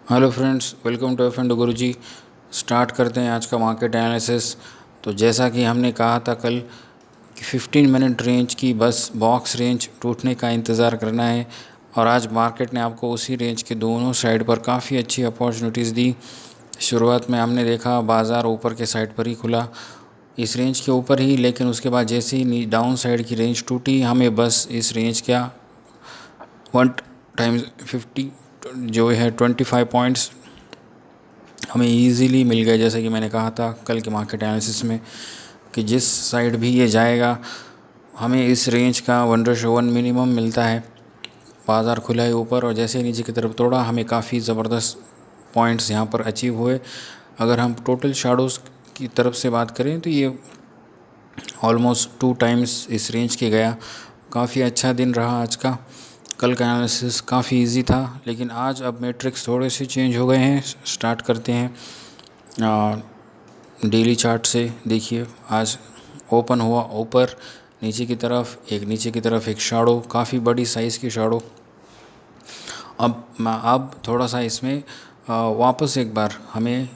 Hello friends, welcome to F and Guruji. Start करते हैं आज का मार्केट एनालिसिस। तो जैसा कि हमने कहा था कल कि 15 मिनट रेंज की बस बॉक्स रेंज टूटने का इंतज़ार करना है, और आज मार्केट ने आपको उसी रेंज के दोनों साइड पर काफ़ी अच्छी अपॉर्चुनिटीज़ दी। शुरुआत में हमने देखा बाज़ार ऊपर के साइड पर ही खुला, इस रेंज के ऊपर ही, लेकिन उसके बाद जैसे ही डाउन साइड की रेंज टूटी, हमें बस इस रेंज का 1 टाइम्स 50 जो है 25 पॉइंट्स हमें इजीली मिल गए। जैसे कि मैंने कहा था कल के मार्केट एनालिसिस में कि जिस साइड भी ये जाएगा हमें इस रेंज का 1/1 मिनिमम मिलता है। बाज़ार खुला है ऊपर और जैसे नीचे की तरफ तोड़ा, हमें काफ़ी ज़बरदस्त पॉइंट्स यहाँ पर अचीव हुए। अगर हम टोटल शैडोज़ की तरफ से बात करें तो ये ऑलमोस्ट 2 टाइम्स इस रेंज के गया। काफ़ी अच्छा दिन रहा आज का। कल का एनालिसिस काफ़ी इजी था, लेकिन आज अब मैट्रिक्स थोड़े से चेंज हो गए हैं। स्टार्ट करते हैं डेली चार्ट से। देखिए आज ओपन हुआ ऊपर, नीचे की तरफ एक शैडो, काफ़ी बड़ी साइज़ की शैडो। अब थोड़ा सा इसमें वापस एक बार हमें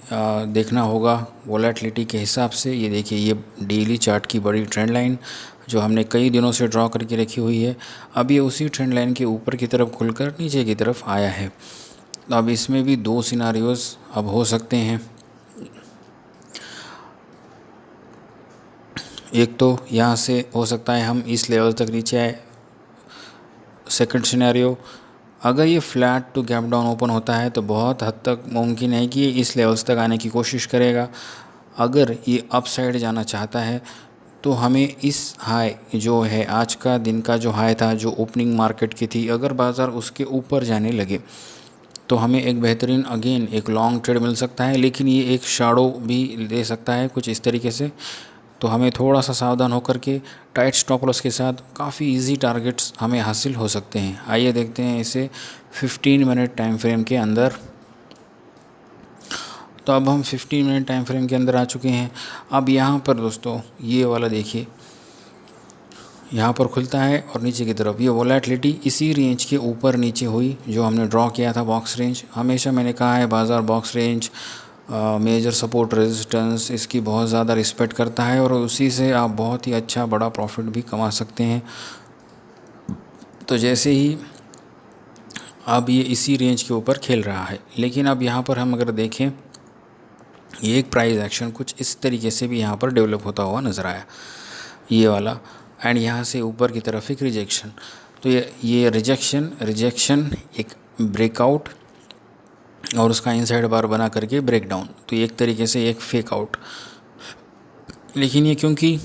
देखना होगा वोलेटिलिटी के हिसाब से। ये देखिए, ये डेली चार्ट की बड़ी ट्रेंड लाइन जो हमने कई दिनों से ड्रॉ करके रखी हुई है, अब ये उसी ट्रेंड लाइन के ऊपर की तरफ खुलकर नीचे की तरफ आया है। तो अब इसमें भी 2 सिनारियोज़ अब हो सकते हैं। एक तो यहाँ से हो सकता है हम इस लेवल तक नीचे आए। सेकंड सिनेरियो, अगर ये flat to gap down open होता है तो बहुत हद तक मुमकिन है कि ये इस लेवल्स तक आने की कोशिश करेगा। अगर ये अप साइड जाना चाहता है तो हमें इस हाई जो है आज का दिन का जो हाई था, जो ओपनिंग मार्केट की थी, अगर बाज़ार उसके ऊपर जाने लगे तो हमें एक बेहतरीन अगेन एक लॉन्ग ट्रेड मिल सकता है। लेकिन ये एक शैडो भी ले सकता है कुछ इस तरीके से। तो हमें थोड़ा सा सावधान होकर के टाइट स्टॉप लॉस के साथ काफ़ी इजी टारगेट्स हमें हासिल हो सकते हैं। आइए देखते हैं इसे 15 मिनट टाइम फ्रेम के अंदर। तो अब हम 15 मिनट टाइम फ्रेम के अंदर आ चुके हैं। अब यहाँ पर दोस्तों ये वाला देखिए, यहाँ पर खुलता है और नीचे की तरफ ये वोलेटिलिटी इसी रेंज के ऊपर नीचे हुई जो हमने ड्रॉ किया था बॉक्स रेंज। हमेशा मैंने कहा है बाज़ार box range major support resistance इसकी बहुत ज़्यादा रिस्पेक्ट करता है, और उसी से आप बहुत ही अच्छा बड़ा प्रॉफिट भी कमा सकते हैं। तो जैसे ही अब ये इसी रेंज के ऊपर खेल रहा है, लेकिन अब यहाँ पर हम अगर देखें, ये एक प्राइस एक्शन कुछ इस तरीके से भी यहाँ पर डेवलप होता हुआ नज़र आया, ये वाला। एंड यहाँ से ऊपर की तरफ एक रिजेक्शन। तो ये रिजेक्शन एक ब्रेकआउट और उसका इनसाइड बार बना करके ब्रेक डाउन, तो एक तरीके से एक फेक आउट। लेकिन ये क्योंकि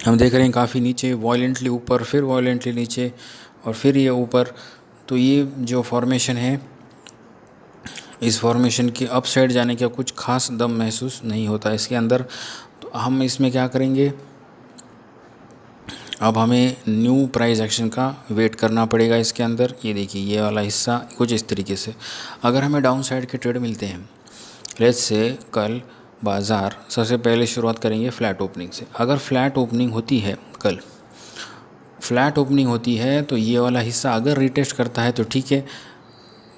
हम देख रहे हैं काफ़ी नीचे, वॉयलेंटली ऊपर, फिर वॉयलेंटली नीचे और फिर ये ऊपर, तो ये जो फॉर्मेशन है, इस फॉर्मेशन के अप साइड जाने का कुछ खास दम महसूस नहीं होता इसके अंदर। तो हम इसमें क्या करेंगे, अब हमें न्यू प्राइस एक्शन का वेट करना पड़ेगा इसके अंदर। ये देखिए, ये वाला हिस्सा कुछ इस तरीके से अगर हमें डाउन साइड के ट्रेड मिलते हैं, लेट्स से कल बाज़ार सबसे पहले शुरुआत करेंगे फ्लैट ओपनिंग से। अगर फ्लैट ओपनिंग होती है, कल फ्लैट ओपनिंग होती है, तो ये वाला हिस्सा अगर रिटेस्ट करता है तो ठीक है,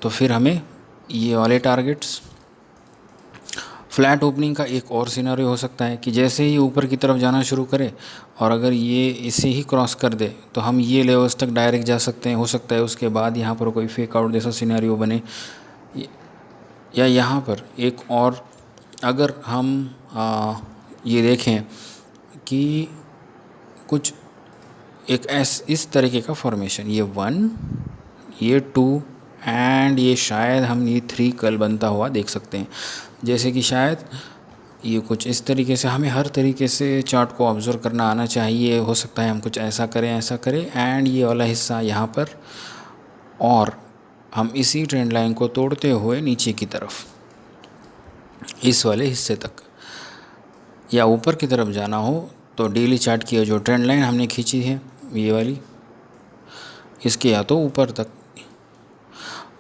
तो फिर हमें ये वाले टारगेट्स। फ्लैट ओपनिंग का एक और सिनेरियो हो सकता है कि जैसे ही ऊपर की तरफ जाना शुरू करे और अगर ये इसे ही क्रॉस कर दे तो हम ये लेवल्स तक डायरेक्ट जा सकते हैं। हो सकता है उसके बाद यहाँ पर कोई फेक आउट जैसा सिनेरियो बने, या यहाँ पर एक और अगर हम ये देखें कि कुछ एक इस तरीके का फॉर्मेशन, ये 1, ये 2 एंड ये शायद हम ये 3 कल बनता हुआ देख सकते हैं। जैसे कि शायद ये कुछ इस तरीके से, हमें हर तरीके से चार्ट को ऑब्जर्व करना आना चाहिए। हो सकता है हम कुछ ऐसा करें एंड ये वाला हिस्सा यहाँ पर, और हम इसी ट्रेंड लाइन को तोड़ते हुए नीचे की तरफ इस वाले हिस्से तक या ऊपर की तरफ जाना हो, तो डेली चार्ट की जो ट्रेंड लाइन हमने खींची है ये वाली, इसके या तो ऊपर तक।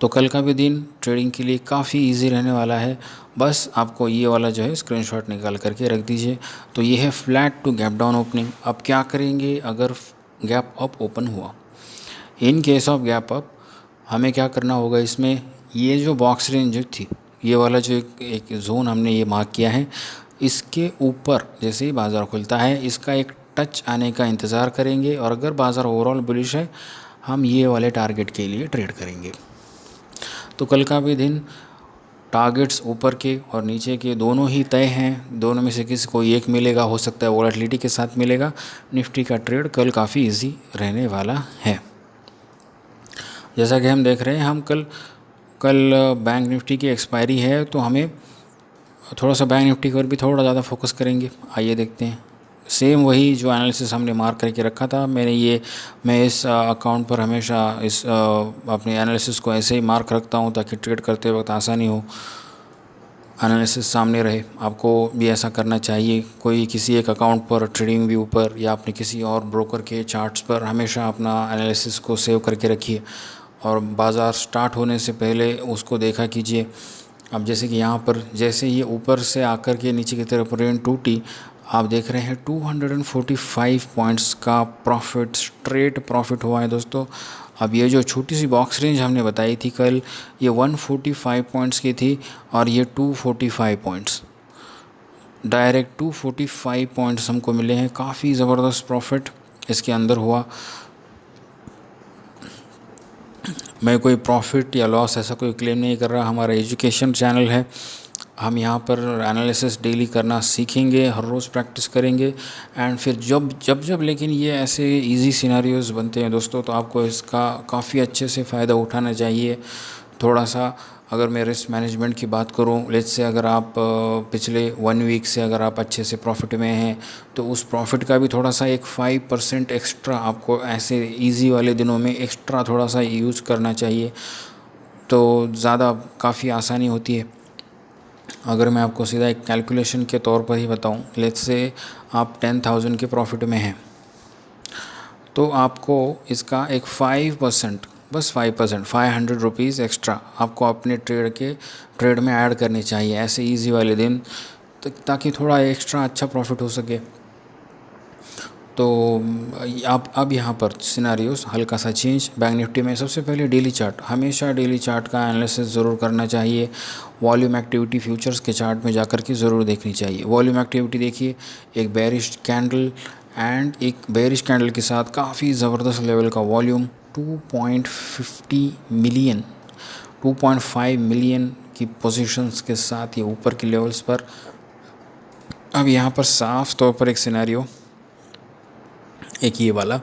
तो कल का भी दिन ट्रेडिंग के लिए काफ़ी इजी रहने वाला है। बस आपको ये वाला जो है स्क्रीनशॉट निकाल करके रख दीजिए। तो ये है flat to gap down opening. अब क्या करेंगे अगर गैप अप ओपन हुआ, in case of gap up हमें क्या करना होगा, इसमें ये जो बॉक्स रेंज जो थी, ये वाला जो एक जोन हमने ये मार्क किया है, इसके ऊपर जैसे ही बाज़ार खुलता है इसका एक टच आने का इंतज़ार करेंगे, और अगर बाज़ार ओवरऑल बुलिश है हम ये वाले टारगेट के लिए ट्रेड करेंगे। तो कल का भी दिन टारगेट्स ऊपर के और नीचे के दोनों ही तय हैं, दोनों में से किसी को एक मिलेगा, हो सकता है वोलेटिलिटी के साथ मिलेगा। निफ्टी का ट्रेड कल काफ़ी इजी रहने वाला है। जैसा कि हम देख रहे हैं, हम कल बैंक निफ्टी की एक्सपायरी है, तो हमें थोड़ा सा बैंक निफ्टी पर भी थोड़ा ज़्यादा फोकस करेंगे। आइए देखते हैं। सेम वही जो एनालिसिस हमने मार्क करके रखा था, मैं इस अकाउंट पर हमेशा इस अपने एनालिसिस को ऐसे ही मार्क रखता हूँ ताकि ट्रेड करते वक्त आसानी हो, एनालिसिस सामने रहे। आपको भी ऐसा करना चाहिए। कोई किसी एक अकाउंट पर ट्रेडिंग व्यू पर या अपने किसी और ब्रोकर के चार्ट्स पर हमेशा अपना एनालिसिस को सेव करके रखिए, और बाज़ार स्टार्ट होने से पहले उसको देखा कीजिए। अब जैसे कि यहाँ पर जैसे ये ऊपर से आकर के नीचे की तरफ रेंज टूटी, आप देख रहे हैं 245 पॉइंट्स का प्रॉफिट, स्ट्रेट प्रॉफिट हुआ है दोस्तों। अब ये जो छोटी सी बॉक्स रेंज हमने बताई थी कल, ये 145 पॉइंट्स की थी, और ये 245 पॉइंट्स, डायरेक्ट 245 पॉइंट्स हमको मिले हैं। काफ़ी ज़बरदस्त प्रॉफिट इसके अंदर हुआ। मैं कोई प्रॉफिट या लॉस ऐसा कोई क्लेम नहीं कर रहा, हमारा एजुकेशन चैनल है। हम यहाँ पर एनालिसिस डेली करना सीखेंगे, हर रोज़ प्रैक्टिस करेंगे, एंड फिर जब लेकिन ये ऐसे इजी सिनेरियोज़ बनते हैं दोस्तों, तो आपको इसका काफ़ी अच्छे से फ़ायदा उठाना चाहिए। थोड़ा सा अगर मैं रिस्क मैनेजमेंट की बात करूँ, लेट्स से अगर आप पिछले 1 वीक से अगर आप अच्छे से प्रॉफिट में हैं, तो उस प्रॉफिट का भी थोड़ा सा एक 5% एक्स्ट्रा आपको ऐसे इजी वाले दिनों में एक्स्ट्रा थोड़ा सा यूज़ करना चाहिए, तो ज़्यादा काफ़ी आसानी होती है। अगर मैं आपको सीधा एक कैलकुलेशन के तौर पर ही बताऊं, लेट्स से आप 10,000 के प्रॉफिट में हैं, तो आपको इसका एक 5%, बस 5%, 500 रुपीज़ एक्स्ट्रा आपको अपने ट्रेड में ऐड करनी चाहिए ऐसे इजी वाले दिन, ताकि थोड़ा एक्स्ट्रा अच्छा प्रॉफिट हो सके। तो आप अब यहाँ पर सिनारियोस हल्का सा चेंज। बैंक निफ्टी में सबसे पहले डेली चार्ट, हमेशा डेली चार्ट का एनालिसिस ज़रूर करना चाहिए। वॉल्यूम एक्टिविटी फ्यूचर्स के चार्ट में जाकर के ज़रूर देखनी चाहिए। वॉल्यूम एक्टिविटी देखिए, एक बेरिश कैंडल एंड एक बेरिश कैंडल के साथ काफ़ी ज़बरदस्त लेवल का वॉल्यूम, 2.50 मिलियन, 2.5 मिलियन की पोजीशंस के साथ ये ऊपर के लेवल्स पर। अब यहाँ पर साफ तौर पर एक सिनेरियो, एक ये वाला,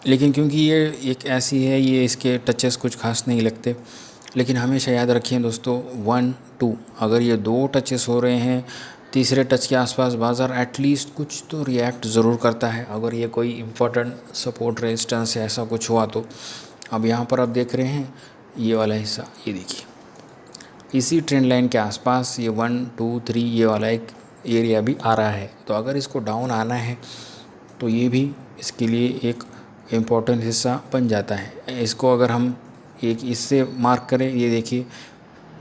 लेकिन क्योंकि ये एक ऐसी है, ये इसके टचेस कुछ खास नहीं लगते, लेकिन हमेशा याद रखिए दोस्तों, 1 2 अगर ये 2 टचेस हो रहे हैं, तीसरे टच के आसपास बाज़ार एटलीस्ट कुछ तो रिएक्ट ज़रूर करता है, अगर ये कोई इम्पोर्टेंट सपोर्ट रेजिस्टेंस ऐसा कुछ हुआ तो। अब यहाँ पर आप देख रहे हैं ये वाला हिस्सा, ये देखिए इसी ट्रेंड लाइन के आसपास ये 1 2 3 ये वाला एक एरिया भी आ रहा है, तो अगर इसको डाउन आना है तो ये भी इसके लिए एक इम्पॉर्टेंट हिस्सा बन जाता है। इसको अगर हम एक इससे मार्क करें, ये देखिए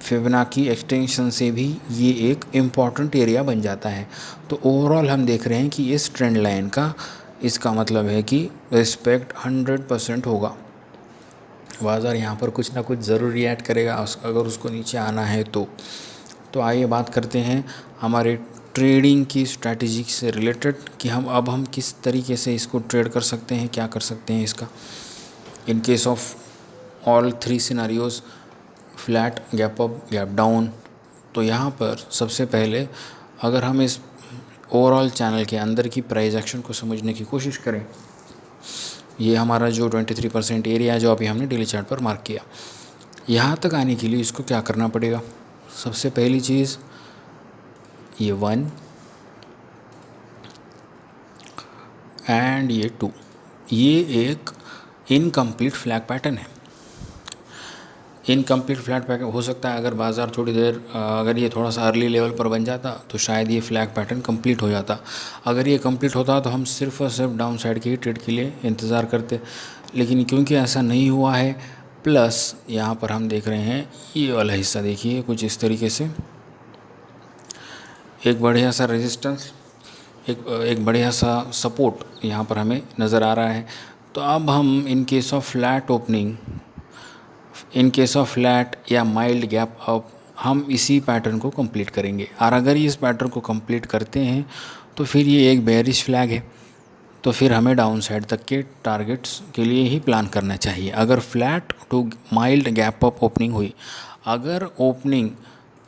फिबोनाची एक्सटेंशन से भी ये एक इम्पॉर्टेंट एरिया बन जाता है। तो ओवरऑल हम देख रहे हैं कि इस ट्रेंड लाइन का, इसका मतलब है कि रिस्पेक्ट 100% होगा। बाज़ार यहाँ पर कुछ ना कुछ ज़रूर रिएक्ट करेगा अगर उसको नीचे आना है तो आइए बात करते हैं हमारे ट्रेडिंग की स्ट्रैटेजी से रिलेटेड, कि हम किस तरीके से इसको ट्रेड कर सकते हैं, क्या कर सकते हैं इसका। इन case of all 3 scenarios, flat, gap up, gap down, तो यहाँ पर सबसे पहले अगर हम इस ओवरऑल चैनल के अंदर की प्राइस एक्शन को समझने की कोशिश करें, ये हमारा जो 23% एरिया है जो अभी हमने डेली चार्ट पर मार्क किया, यहाँ तक आने के लिए इसको क्या करना पड़ेगा। सबसे पहली चीज़, ये 1 एंड ये 2, ये एक इनकम्प्लीट फ्लैग पैटर्न है। इनकम्प्लीट फ्लैग पैटर्न हो सकता है अगर बाज़ार थोड़ी देर, अगर ये थोड़ा सा अर्ली लेवल पर बन जाता तो शायद ये फ्लैग पैटर्न कंप्लीट हो जाता। अगर ये कंप्लीट होता तो हम सिर्फ और सिर्फ डाउन साइड की ट्रेड के लिए इंतज़ार करते, लेकिन क्योंकि ऐसा नहीं हुआ है, प्लस यहाँ पर हम देख रहे हैं ये वाला हिस्सा, देखिए कुछ इस तरीके से एक बढ़िया सा रेजिस्टेंस, एक बढ़िया सा सपोर्ट यहाँ पर हमें नज़र आ रहा है। तो अब हम इन case of flat opening in case of flat या माइल्ड गैप अप हम इसी पैटर्न को कंप्लीट करेंगे, और अगर ये इस पैटर्न को कंप्लीट करते हैं तो फिर ये एक बेयरिश फ्लैग है, तो फिर हमें डाउन साइड तक के टारगेट्स के लिए ही प्लान करना चाहिए। अगर flat to mild gap up opening हुई, अगर ओपनिंग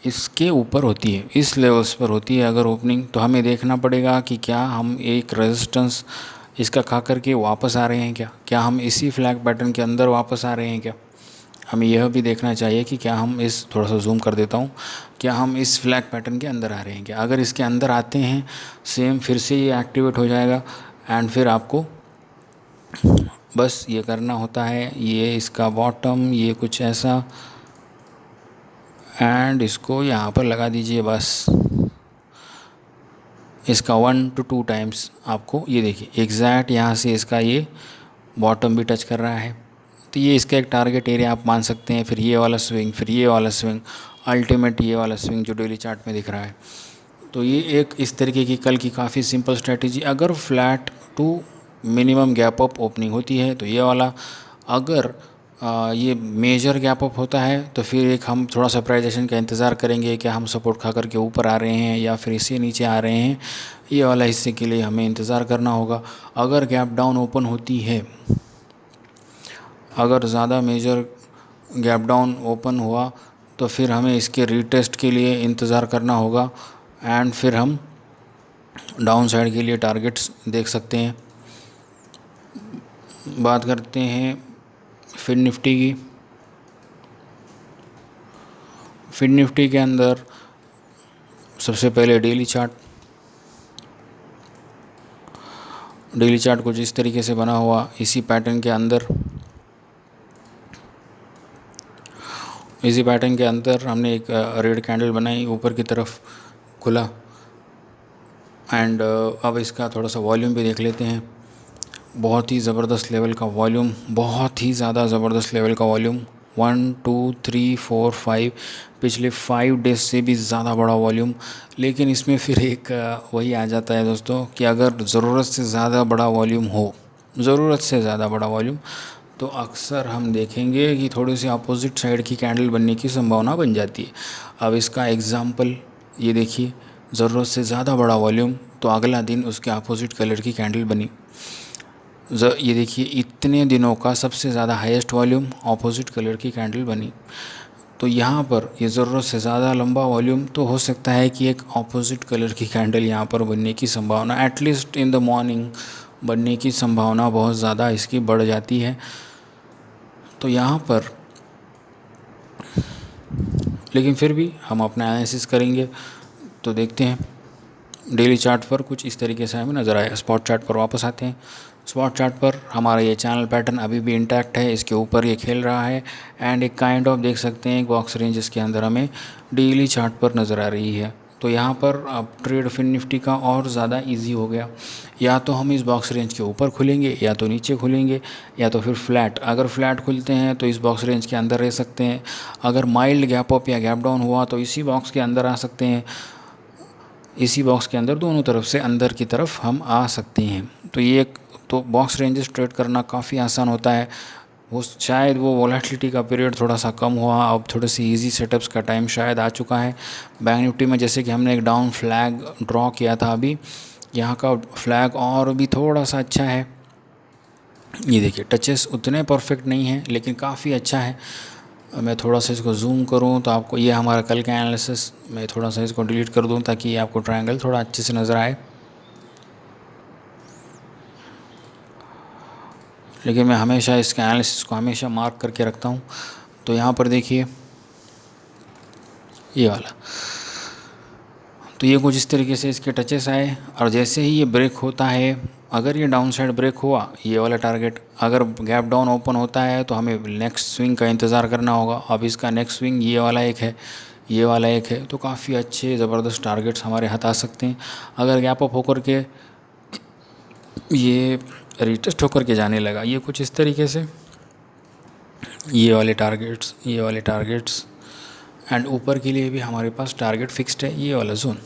इसके ऊपर होती है, इस लेवल्स पर होती है अगर ओपनिंग, तो हमें देखना पड़ेगा कि क्या हम एक रेजिस्टेंस इसका खा करके वापस आ रहे हैं क्या हम इसी फ्लैग पैटर्न के अंदर वापस आ रहे हैं क्या। हमें यह भी देखना चाहिए कि क्या हम इस, थोड़ा सा जूम कर देता हूँ, क्या हम इस फ्लैग पैटर्न के अंदर आ रहे हैं क्या। अगर इसके अंदर आते हैं सेम फिर से ये एक्टिवेट हो जाएगा, एंड फिर आपको बस ये करना होता है, ये इसका बॉटम ये कुछ ऐसा, एंड इसको यहाँ पर लगा दीजिए बस, इसका 1 to 2 टाइम्स आपको ये देखिए एग्जैक्ट यहाँ से इसका ये बॉटम भी टच कर रहा है, तो ये इसका एक टारगेट एरिया आप मान सकते हैं। फिर ये वाला स्विंग, फिर ये वाला स्विंग, अल्टीमेट ये वाला स्विंग जो डेली चार्ट में दिख रहा है। तो ये एक इस तरीके की कल की काफ़ी सिंपल स्ट्रेटजी। अगर flat to minimum gap up opening होती है तो ये वाला, अगर ये मेजर गैप अप होता है तो फिर एक हम थोड़ा सा प्राइजेशन का इंतज़ार करेंगे कि हम सपोर्ट खा करके ऊपर आ रहे हैं या फिर इससे नीचे आ रहे हैं, ये वाला हिस्से के लिए हमें इंतज़ार करना होगा। अगर गैप डाउन ओपन होती है, अगर ज़्यादा मेजर गैप डाउन ओपन हुआ तो फिर हमें इसके रीटेस्ट के लिए इंतज़ार करना होगा, एंड फिर हम डाउन साइड के लिए टारगेट्स देख सकते हैं। बात करते हैं फिन निफ्टी की। फिन निफ्टी के अंदर सबसे पहले डेली चार्ट कुछ इस तरीके से बना हुआ, इसी पैटर्न के अंदर हमने एक रेड कैंडल बनाई, ऊपर की तरफ खुला, एंड अब इसका थोड़ा सा वॉल्यूम भी देख लेते हैं। बहुत ही ज़बरदस्त लेवल का वॉल्यूम, बहुत ही ज़्यादा ज़बरदस्त लेवल का वॉल्यूम, 1 2 3 4 5 पिछले 5 डेज से भी ज़्यादा बड़ा वॉल्यूम। लेकिन इसमें फिर एक वही आ जाता है दोस्तों कि अगर ज़रूरत से ज़्यादा बड़ा वॉल्यूम हो, ज़रूरत से ज़्यादा बड़ा वॉल्यूम, तो अक्सर हम देखेंगे कि थोड़ी सी अपोजिट साइड की कैंडल बनने की संभावना बन जाती है। अब इसका एग्ज़ाम्पल ये देखिए, ज़रूरत से ज़्यादा बड़ा वॉल्यूम तो अगला दिन उसके अपोजिट कलर की कैंडल बनी। ये देखिए इतने दिनों का सबसे ज़्यादा हाईएस्ट वॉल्यूम ऑपोजिट कलर की कैंडल बनी। तो यहाँ पर ये ज़रूरत से ज़्यादा लंबा वॉल्यूम तो हो सकता है कि एक ऑपोजिट कलर की कैंडल यहाँ पर बनने की संभावना, एटलीस्ट इन द मॉर्निंग बनने की संभावना बहुत ज़्यादा इसकी बढ़ जाती है। तो यहाँ पर लेकिन फिर भी हम अपना एनालिसिस करेंगे तो देखते हैं डेली चार्ट पर कुछ इस तरीके से हमें नज़र आया। स्पॉट चार्ट पर वापस आते हैं। स्पॉट चार्ट पर हमारा ये चैनल पैटर्न अभी भी इंटैक्ट है, इसके ऊपर ये खेल रहा है, एंड एक काइंड ऑफ देख सकते हैं एक बॉक्स रेंज इसके अंदर हमें डेली चार्ट पर नज़र आ रही है। तो यहाँ पर अब ट्रेड फिन निफ्टी का और ज़्यादा इजी हो गया, या तो हम इस बॉक्स रेंज के ऊपर खुलेंगे या तो नीचे खुलेंगे या तो फिर फ्लैट। अगर फ्लैट खुलते हैं तो इस बॉक्स रेंज के अंदर रह सकते हैं, अगर माइल्ड गैप अप या गैप डाउन हुआ तो इसी बॉक्स के अंदर आ सकते हैं, इसी बॉक्स के अंदर दोनों तरफ से अंदर की तरफ हम आ सकते हैं। तो ये तो बॉक्स रेंजेस ट्रेड करना काफ़ी आसान होता है। वो शायद वो वॉलेटिलिटी का पीरियड थोड़ा सा कम हुआ, अब थोड़े से इजी सेटअप्स का टाइम शायद आ चुका है। बैंक निफ्टी में जैसे कि हमने एक डाउन फ्लैग ड्रॉ किया था, अभी यहाँ का फ्लैग और भी थोड़ा सा अच्छा है। ये देखिए टचेस उतने परफेक्ट नहीं हैं लेकिन काफ़ी अच्छा है। मैं थोड़ा सा इसको जूम करूँ तो आपको ये हमारा कल का एनालिसिस, मैं थोड़ा सा इसको डिलीट कर दूँ ताकि आपको ट्रायंगल थोड़ा अच्छे से नज़र आए। लेकिन मैं हमेशा इसके एनालिसिस को हमेशा मार्क करके रखता हूँ। तो यहाँ पर देखिए ये वाला, तो ये कुछ इस तरीके से इसके टचेस आए, और जैसे ही ये ब्रेक होता है, अगर ये डाउन साइड ब्रेक हुआ ये वाला टारगेट, अगर गैप डाउन ओपन होता है तो हमें नेक्स्ट स्विंग का इंतज़ार करना होगा। अब इसका नेक्स्ट स्विंग ये वाला एक है, ये वाला एक है, तो काफ़ी अच्छे ज़बरदस्त टारगेट्स हमारे हाथ आ सकते हैं। अगर गैप अप होकर के ये रिटेस्ट होकर के जाने लगा, ये कुछ इस तरीके से, ये वाले टारगेट्स एंड ऊपर के लिए भी हमारे पास टारगेट फिक्स्ड है, ये वाला जोन।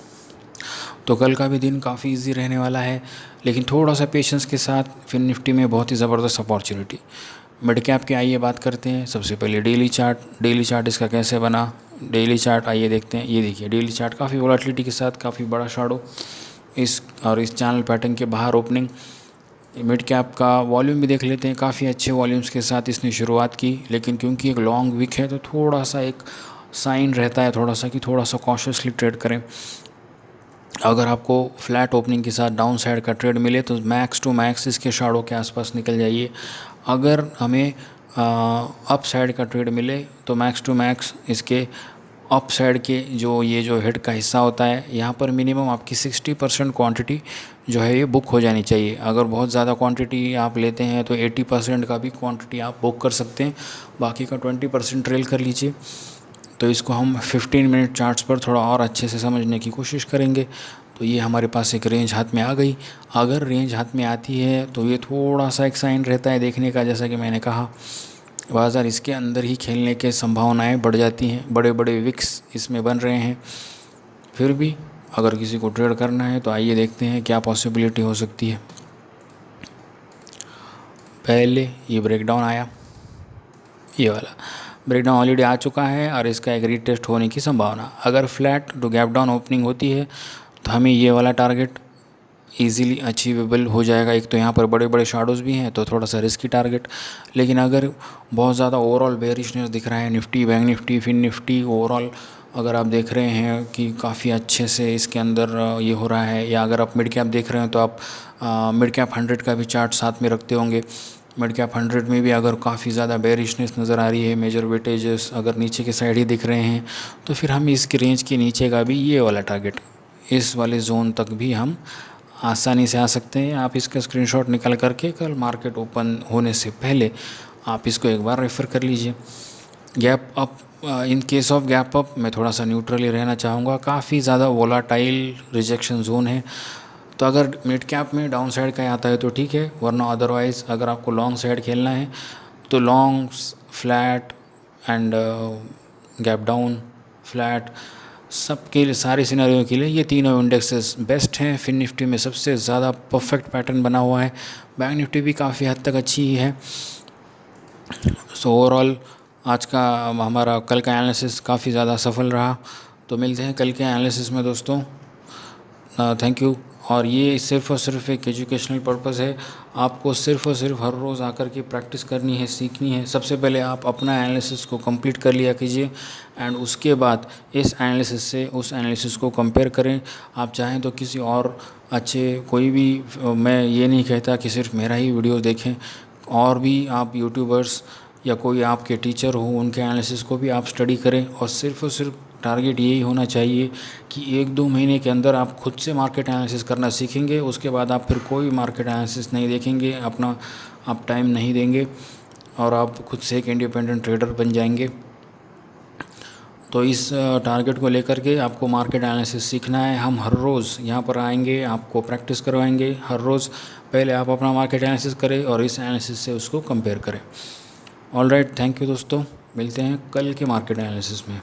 तो कल का भी दिन काफ़ी इजी रहने वाला है, लेकिन थोड़ा सा पेशेंस के साथ फिन निफ्टी में बहुत ही ज़बरदस्त अपॉर्चुनिटी। मिड कैप की आइए बात करते हैं। सबसे पहले डेली चार्ट इसका कैसे बना। डेली चार्ट आइए देखते हैं। ये देखिए डेली चार्ट काफ़ी वोलेटिलिटी के साथ काफ़ी बड़ा शैडो इस चैनल पैटर्न के बाहर ओपनिंग। मिड कैप का वॉल्यूम भी देख लेते हैं। काफ़ी अच्छे वॉल्यूम्स के साथ इसने शुरुआत की, लेकिन क्योंकि एक लॉन्ग वीक है तो थोड़ा सा एक साइन रहता है थोड़ा सा कॉशियसली ट्रेड करें। अगर आपको फ्लैट ओपनिंग के साथ डाउन साइड का ट्रेड मिले तो मैक्स टू मैक्स इसके शैडो के आसपास निकल जाइए। अगर हमें अप साइड का ट्रेड मिले तो मैक्स टू मैक्स इसके अप साइड के जो हेड का हिस्सा होता है यहाँ पर मिनिमम आपकी 60% क्वांटिटी जो है ये बुक हो जानी चाहिए। अगर बहुत ज़्यादा क्वांटिटी आप लेते हैं तो 80% का भी क्वांटिटी आप बुक कर सकते हैं, बाकी का 20% ट्रेल कर लीजिए। तो इसको हम 15 मिनट चार्ट्स पर थोड़ा और अच्छे से समझने की कोशिश करेंगे। तो ये हमारे पास एक रेंज हाथ में आ गई। अगर रेंज हाथ में आती है तो ये थोड़ा सा एक साइन रहता है देखने का, जैसा कि मैंने कहा बाज़ार इसके अंदर ही खेलने के संभावनाएं बढ़ जाती हैं। बड़े बड़े विक्स इसमें बन रहे हैं। फिर भी अगर किसी को ट्रेड करना है तो आइए देखते हैं क्या पॉसिबिलिटी हो सकती है। पहले ये ब्रेकडाउन आया, ये वाला ब्रेकडाउन ऑलरेडी आ चुका है और इसका एक रीटेस्ट होने की संभावना। अगर flat to gap down opening होती है तो हमें ये वाला टारगेट इजीली अचीवेबल हो जाएगा। एक तो यहाँ पर बड़े बड़े शैडोज़ भी हैं तो थोड़ा सा रिस्की टारगेट, लेकिन अगर बहुत ज़्यादा ओवरऑल बेरिशनेस दिख रहा है Nifty, bank Nifty, Fin Nifty overall अगर आप देख रहे हैं कि काफ़ी अच्छे से इसके अंदर ये हो रहा है, या अगर आप मिड कैप देख रहे हैं तो आप मिड कैप 100 का भी चार्ट साथ में रखते होंगे। मिड कैप 100 में भी अगर काफ़ी ज़्यादा बेरिशनेस नज़र आ रही है, मेजर वेटेजेस अगर नीचे के साइड ही दिख रहे हैं, तो फिर हम इसके रेंज के नीचे का भी ये वाला टारगेट इस वाले जोन तक भी हम आसानी से आ सकते हैं। आप इसका स्क्रीनशॉट निकाल करके कल मार्केट ओपन होने से पहले आप इसको एक बार रेफ़र कर लीजिए। Gap up, in case of gap up मैं थोड़ा सा न्यूट्रली रहना चाहूँगा। काफ़ी ज़्यादा वोलाटाइल रिजेक्शन जोन है, तो अगर मिड कैप में डाउन साइड का आता है तो ठीक है, वरना अदरवाइज़ अगर आपको लॉन्ग साइड खेलना है तो long, flat and gap down, flat सबके लिए, सारे सिनेरियो के लिए ये तीनों इंडेक्सेस बेस्ट हैं। फिन निफ्टी में सबसे ज़्यादा परफेक्ट पैटर्न बना हुआ है। बैंक निफ्टी भी काफ़ी हद तक अच्छी ही है। सो ओवरऑल आज का हमारा कल का एनालिसिस काफ़ी ज़्यादा सफल रहा। तो मिलते हैं कल के एनालिसिस में दोस्तों। Thank you. और ये सिर्फ़ और सिर्फ एक एजुकेशनल पर्पज़ है। आपको सिर्फ़ और सिर्फ हर रोज़ आकर के प्रैक्टिस करनी है, सीखनी है। सबसे पहले आप अपना एनालिसिस को कंप्लीट कर लिया कीजिए एंड उसके बाद इस एनालिसिस से उस एनालिसिस को कंपेयर करें। आप चाहें तो किसी और अच्छे कोई भी, मैं ये नहीं कहता कि सिर्फ मेरा ही वीडियो देखें, और भी आप यूट्यूबर्स या कोई आपके टीचर हो उनके एनालिसिस को भी आप स्टडी करें। और सिर्फ टारगेट यही होना चाहिए कि 1-2 महीने के अंदर आप खुद से मार्केट एनालिसिस करना सीखेंगे। उसके बाद आप फिर कोई मार्केट एनालिसिस नहीं देखेंगे, अपना आप टाइम नहीं देंगे और आप खुद से एक इंडिपेंडेंट ट्रेडर बन जाएंगे। तो इस टारगेट को लेकर के आपको मार्केट एनालिसिस सीखना है। हम हर रोज़ यहाँ पर आएंगे, आपको प्रैक्टिस करवाएंगे हर रोज़। पहले आप अपना मार्केट एनालिसिस करें और इस एनालिसिस से उसको कंपेयर करें। ऑलराइट, थैंक यू दोस्तों। मिलते हैं कल के मार्केट एनालिसिस में।